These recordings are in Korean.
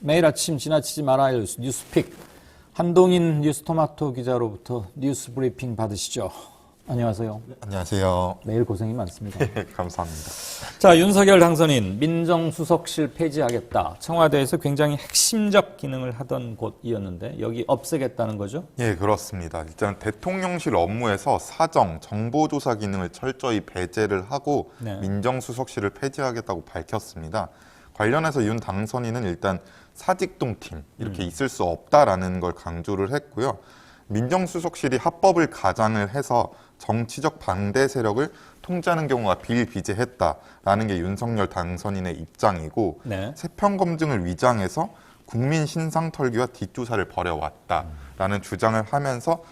매일 아침 지나치지 말아야 할 뉴스픽 한동인 뉴스토마토 기자로부터 뉴스 브리핑 받으시죠. 안녕하세요. 안녕하세요. 매일 고생이 많습니다. 감사합니다. 자, 윤석열 당선인 민정수석실 폐지하겠다. 청와대에서 굉장히 핵심적 기능을 하던 곳이었는데 여기 없애겠다는 거죠? 예, 그렇습니다. 일단 대통령실 업무에서 사정, 정보조사 기능을 철저히 배제를 하고 네. 민정수석실을 폐지하겠다고 밝혔습니다. 관련해서 윤 당선인은 일단 사직동팀 이렇게 있을 수 없다라는 걸 강조를 했고요. 민정수석실이 합법을 가장을 해서 정치적 반대 세력을 통제하는 경우가 비일비재했다라는 게 윤석열 당선인의 입장이고 네. 세평 검증을 위장해서 국민 신상 털기와 뒷조사를 벌여왔다라는 주장을 하면서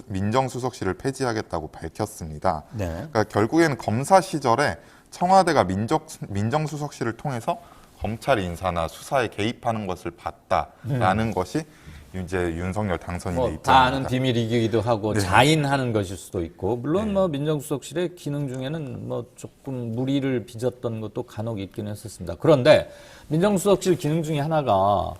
민정수석실을 폐지하겠다고 밝혔습니다. 네. 그러니까 결국에는 검사 시절에 청와대가 민정수석실을 통해서 검찰 인사나 수사에 개입하는 것을 봤다라는 것이 이제 윤석열 당선인의 뭐 입장입니다. 다 아는 비밀이기도 하고 네. 자인하는 것일 수도 있고 물론 뭐 민정수석실의 기능 중에는 뭐 조금 무리를 빚었던 것도 간혹 있긴 했었습니다. 그런데 민정수석실 기능 중에 하나가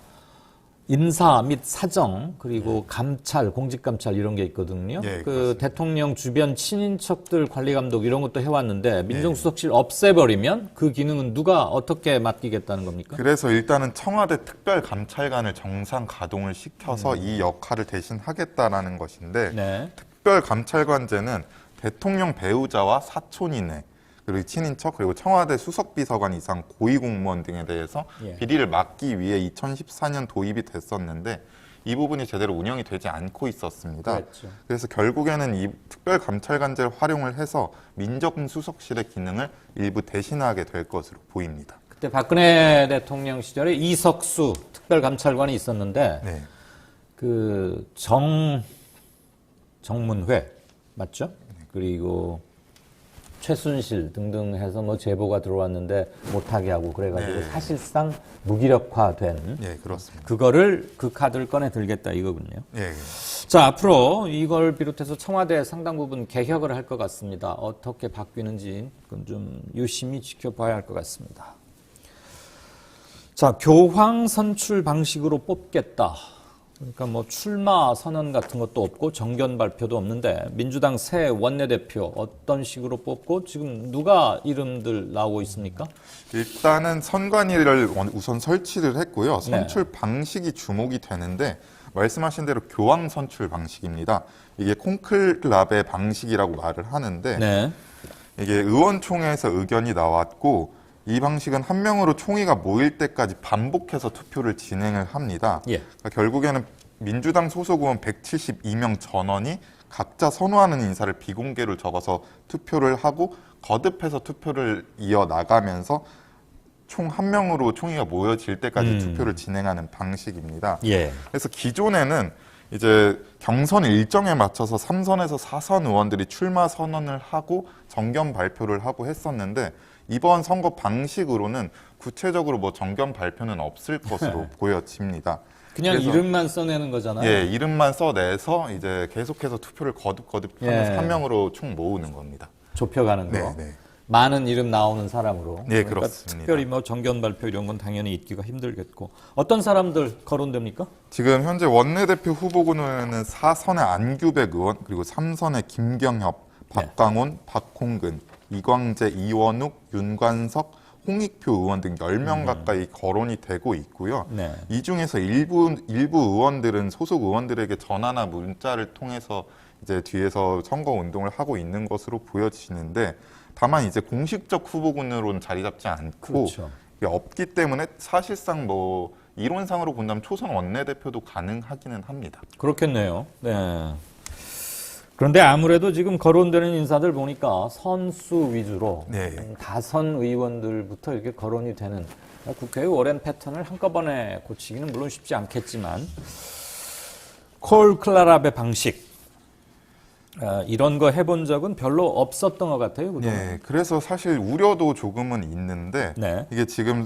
인사 및 사정 그리고 감찰, 공직감찰 이런 게 있거든요. 예, 그 그렇습니다. 대통령 주변 친인척들 관리감독 이런 것도 해왔는데 민정수석실 없애버리면 그 기능은 누가 어떻게 맡기겠다는 겁니까? 그래서 일단은 청와대 특별감찰관을 정상 가동을 시켜서 이 역할을 대신 하겠다라는 것인데 네. 특별감찰관제는 대통령 배우자와 사촌 이내 그리고 친인척 그리고 청와대 수석비서관 이상 고위공무원 등에 대해서 예. 비리를 막기 위해 2014년 도입이 됐었는데 이 부분이 제대로 운영이 되지 않고 있었습니다. 그랬죠. 그래서 결국에는 이 특별감찰관제를 활용을 해서 민정수석실의 기능을 일부 대신하게 될 것으로 보입니다. 그때 박근혜 대통령 시절에 이석수 특별감찰관이 있었는데 네. 그 정문회 맞죠? 그리고 최순실 등등 해서 뭐 제보가 들어왔는데 못하게 하고 그래가지고 네. 사실상 무기력화된 예, 그렇습니다. 그거를 그 카드를 꺼내 들겠다 이거군요. 예. 자, 앞으로 이걸 비롯해서 청와대 상당 부분 개혁을 할 것 같습니다. 어떻게 바뀌는지 그건 좀 유심히 지켜봐야 할 것 같습니다. 자, 교황 선출 방식으로 뽑겠다. 그러니까 뭐 출마 선언 같은 것도 없고 정견 발표도 없는데 민주당 새 원내대표 어떤 식으로 뽑고 지금 누가 이름들 나오고 있습니까? 일단은 선관위를 우선 설치를 했고요. 선출 방식이 주목이 되는데 말씀하신 대로 교황 선출 방식입니다. 이게 콘클라베 방식이라고 말을 하는데 네. 이게 의원총회에서 의견이 나왔고 이 방식은 한 명으로 총의가 모일 때까지 반복해서 투표를 진행을 합니다. 예. 그러니까 결국에는 민주당 소속 의원 172명 전원이 각자 선호하는 인사를 비공개로 적어서 투표를 하고 거듭해서 투표를 이어나가면서 총 한 명으로 총의가 모여질 때까지 투표를 진행하는 방식입니다. 예. 그래서 기존에는 이제 경선 일정에 맞춰서 3선에서 4선 의원들이 출마 선언을 하고 정견 발표를 하고 했었는데 이번 선거 방식으로는 구체적으로 뭐 정견 발표는 없을 것으로 보여집니다. 그냥 그래서, 이름만 써내는 거잖아요. 예, 이름만 써내서 이제 계속해서 투표를 거듭 하면서 한 명으로 총 모으는 겁니다. 좁혀가는 거. 네, 네. 많은 이름 나오는 사람으로. 네, 그러니까 그렇습니다. 특별히 뭐 정견 발표 이런 건 당연히 있기가 힘들겠고. 어떤 사람들 거론됩니까? 지금 현재 원내대표 후보군에는 4선의 안규백 의원 그리고 3선의 김경협, 박강원, 박홍근, 이광재, 이원욱, 윤관석, 홍익표 의원 등 10명 가까이 거론이 되고 있고요. 네. 이 중에서 일부 의원들은 소속 의원들에게 전화나 문자를 통해서 이제 뒤에서 선거 운동을 하고 있는 것으로 보여지는데 다만 이제 공식적 후보군으로는 자리 잡지 않고 그렇죠. 이게 없기 때문에 사실상 뭐 이론상으로 본다면 초선 원내대표도 가능하기는 합니다. 그렇겠네요. 네. 그런데 아무래도 지금 거론되는 인사들 보니까 선수 위주로 네. 다선 의원들부터 이렇게 거론이 되는 국회의 오랜 패턴을 한꺼번에 고치기는 물론 쉽지 않겠지만 콜클라라베 방식 이런 거 해본 적은 별로 없었던 것 같아요. 그동안. 네, 그래서 사실 우려도 조금은 있는데 네. 이게 지금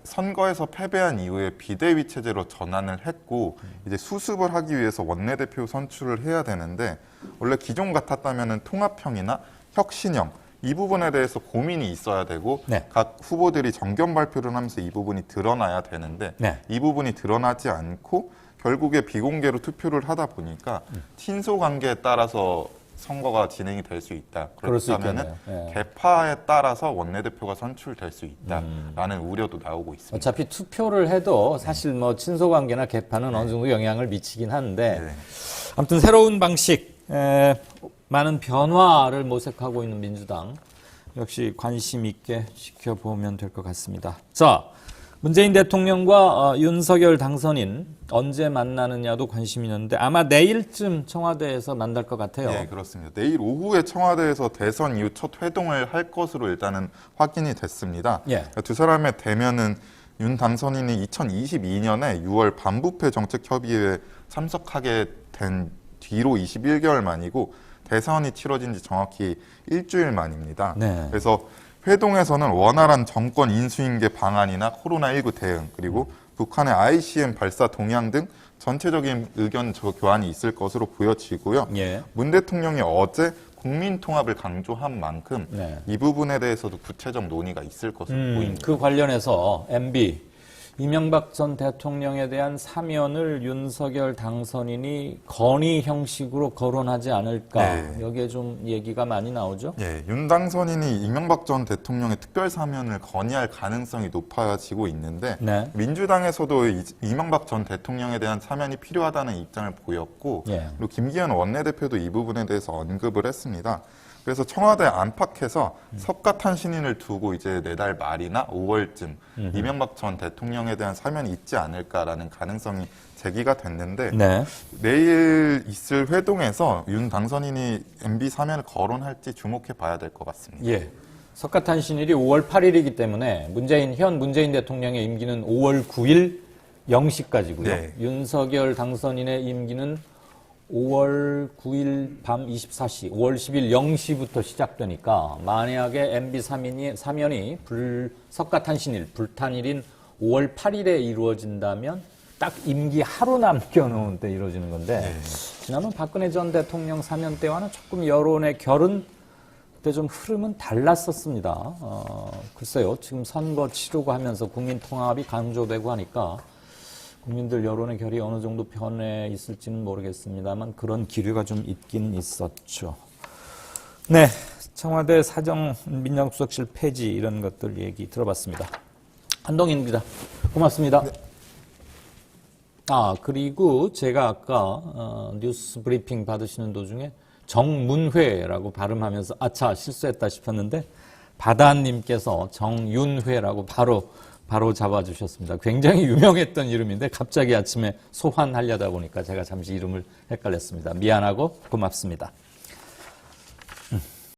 선거에서 패배한 이후에 비대위 체제로 전환을 했고 이제 수습을 하기 위해서 원내대표 선출을 해야 되는데 원래 기존 같았다면은 통합형이나 혁신형 이 부분에 대해서 고민이 있어야 되고 네. 각 후보들이 정견 발표를 하면서 이 부분이 드러나야 되는데 네. 이 부분이 드러나지 않고 결국에 비공개로 투표를 하다 보니까 친소 관계에 따라서 선거가 진행이 될 수 있다. 그럴 수 그렇다면은 있겠네요. 예. 개파에 따라서 원내대표가 선출될 수 있다라는 우려도 나오고 있습니다. 어차피 투표를 해도 사실 뭐 친소관계나 개파는 어느 정도 영향을 미치긴 하는데 네. 아무튼 새로운 방식, 많은 변화를 모색하고 있는 민주당 역시 관심 있게 지켜보면 될 것 같습니다. 자, 문재인 대통령과 윤석열 당선인 언제 만나느냐도 관심이 있는데 아마 내일쯤 청와대에서 만날 것 같아요. 네, 그렇습니다. 내일 오후에 청와대에서 대선 이후 첫 회동을 할 것으로 일단은 확인이 됐습니다. 예. 두 사람의 대면은 윤 당선인이 2022년에 6월 반부패 정책협의회에 참석하게 된 뒤로 21개월 만이고 대선이 치러진 지 정확히 일주일 만입니다. 네. 그래서 회동에서는 원활한 정권 인수인계 방안이나 코로나19 대응, 그리고 북한의 ICM 발사 동향 등 전체적인 의견 교환이 있을 것으로 보여지고요. 예. 문 대통령이 어제 국민 통합을 강조한 만큼 네. 이 부분에 대해서도 구체적 논의가 있을 것으로 보입니다. 그 관련해서 MB 이명박 전 대통령에 대한 사면을 윤석열 당선인이 건의 형식으로 거론하지 않을까 네. 여기에 좀 얘기가 많이 나오죠. 예, 윤 당선인이 이명박 전 대통령의 특별 사면을 건의할 가능성이 높아지고 있는데 네. 민주당에서도 이명박 전 대통령에 대한 사면이 필요하다는 입장을 보였고 예. 그리고 김기현 원내대표도 이 부분에 대해서 언급을 했습니다. 그래서 청와대 안팎에서 석가탄신일을 두고 이제 내달 말이나 5월쯤 이명박 전 대통령에 대한 사면이 있지 않을까라는 가능성이 제기가 됐는데 네. 내일 있을 회동에서 윤 당선인이 MB 사면을 거론할지 주목해 봐야 될 것 같습니다. 예. 석가탄신일이 5월 8일이기 때문에 현 문재인 대통령의 임기는 5월 9일 0시까지고요. 네. 윤석열 당선인의 임기는 5월 9일 밤 24시, 5월 10일 0시부터 시작되니까 만약에 MB 사면이 석가탄신일, 불탄일인 5월 8일에 이루어진다면 딱 임기 하루 남겨놓은 때 이루어지는 건데 지난번 박근혜 전 대통령 사면 때와는 조금 여론의 결은 그때 좀 흐름은 달랐었습니다. 글쎄요, 지금 선거 치르고 하면서 국민 통합이 강조되고 하니까 국민들 여론의 결이 어느 정도 변해 있을지는 모르겠습니다만 그런 기류가 좀 있긴 있었죠. 네, 청와대 사정 민정수석실 폐지 이런 것들 얘기 들어봤습니다. 한동희입니다. 고맙습니다. 네. 그리고 제가 아까 뉴스 브리핑 받으시는 도중에 정문회라고 발음하면서 아차 실수했다 싶었는데 바다님께서 정윤회라고 바로 잡아주셨습니다. 굉장히 유명했던 이름인데 갑자기 아침에 소환하려다 보니까 제가 잠시 이름을 헷갈렸습니다. 미안하고 고맙습니다.